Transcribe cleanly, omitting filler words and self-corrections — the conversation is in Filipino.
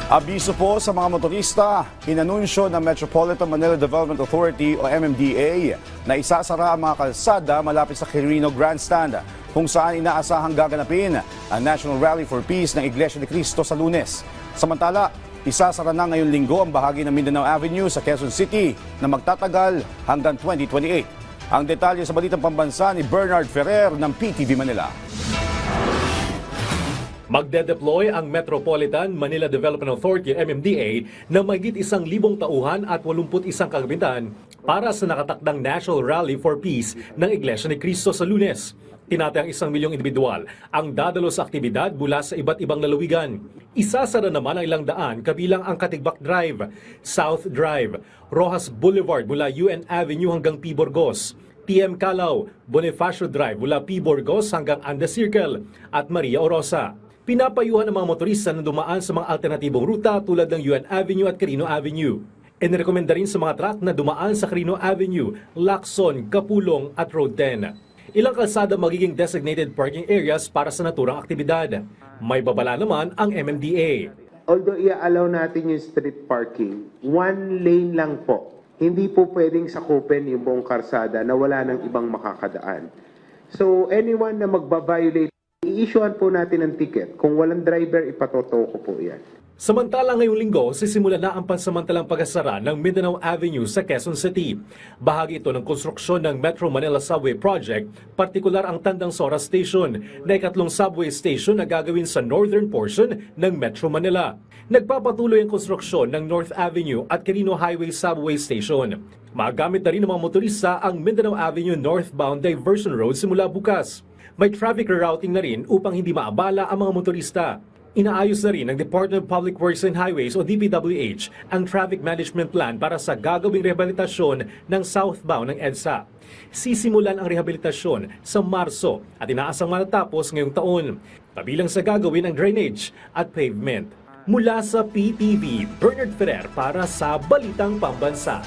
Abiso po sa mga motorista, inanunsyo ng Metropolitan Manila Development Authority o MMDA na isasara ang mga kalsada malapit sa Quirino Grandstand kung saan inaasahang gaganapin ang National Rally for Peace ng Iglesia ni Cristo sa Lunes. Samantala, isasara na ngayong linggo ang bahagi ng Mindanao Avenue sa Quezon City na magtatagal hanggang 2028. Ang detalye sa Balitang Pambansa ni Bernard Ferrer ng PTV Manila. Magde-deploy ang Metropolitan Manila Development Authority MMDA ng mahigit 1,000 tauhan at 81 kagamitan para sa nakatakdang National Rally for Peace ng Iglesia ni Cristo sa Lunes. Tinatayang 1 milyong individual ang dadalo sa aktibidad mula sa iba't ibang lalawigan. Isasara naman ang ilang daan kabilang ang Katigbak Drive, South Drive, Rojas Boulevard mula UN Avenue hanggang P. Burgos, TM Calao, Bonifacio Drive mula P. Burgos hanggang Anda Circle at Maria Orosa. Pinapayuhan ng mga motorista na dumaan sa mga alternatibong ruta tulad ng UN Avenue at Quirino Avenue. Inirekomenda rin sa mga truck na dumaan sa Quirino Avenue, Lacson, Kapulong at Road 10. Ilang kalsada magiging designated parking areas para sa naturang aktibidad. May babala naman ang MMDA. Although i-allow natin yung street parking, one lane lang po. Hindi po pwedeng sakupin yung buong karsada na wala ng ibang makakadaan. So anyone na magbabiolate, i-issuean po natin ng ticket. Kung walang driver, ipatotoo ko po yan. Samantala ngayong linggo, sisimula na ang pansamantalang pagsasara ng Mindanao Avenue sa Quezon City. Bahagi ito ng konstruksyon ng Metro Manila Subway Project, partikular ang Tandang Sora Station na ikatlong subway station na gagawin sa northern portion ng Metro Manila. Nagpapatuloy ang konstruksyon ng North Avenue at Quirino Highway Subway Station. Magamit na rin ng mga motorista ang Mindanao Avenue northbound diversion road simula bukas. May traffic rerouting na rin upang hindi maabala ang mga motorista. Inaayos na rin ng Department of Public Works and Highways o DPWH ang traffic management plan para sa gagawing rehabilitasyon ng southbound ng EDSA. Sisimulan ang rehabilitasyon sa Marso at inaasang matatapos ngayong taon, kabilang sa gagawin ang drainage at pavement. Mula sa PTV, Bernard Ferrer para sa Balitang Pambansa.